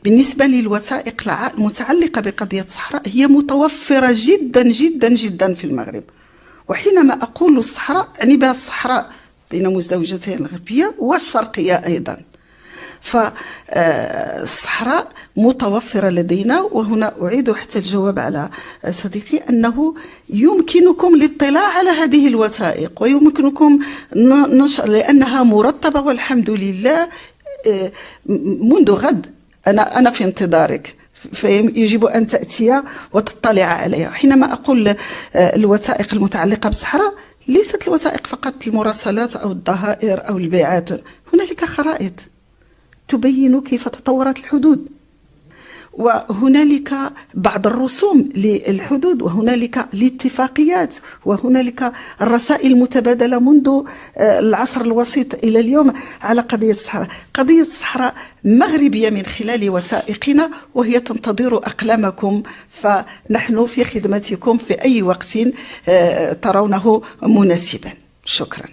بالنسبة للوثائق المتعلقة بقضية الصحراء هي متوفرة جدا جدا جدا في المغرب. وحينما أقول الصحراء أعني بها الصحراء بين مزدوجتين الغربية والشرقية أيضا. فالصحراء متوفرة لدينا. وهنا أعيد حتى الجواب على صديقي أنه يمكنكم الاطلاع على هذه الوثائق ويمكنكم نشر لأنها مرتبة والحمد لله. منذ غد أنا في انتظارك، فيجب أن تأتي وتطلع عليها. حينما أقول الوثائق المتعلقة بالصحراء ليست الوثائق فقط المراسلات أو الضهائر أو البيعات، هنالك خرائط تبين كيف تطورت الحدود، وهنالك بعض الرسوم للحدود، وهنالك الاتفاقيات، وهنالك الرسائل المتبادلة منذ العصر الوسيط إلى اليوم على قضية الصحراء. قضية الصحراء مغربية من خلال وثائقنا، وهي تنتظر أقلامكم، فنحن في خدمتكم في أي وقت ترونه مناسبا. شكرا.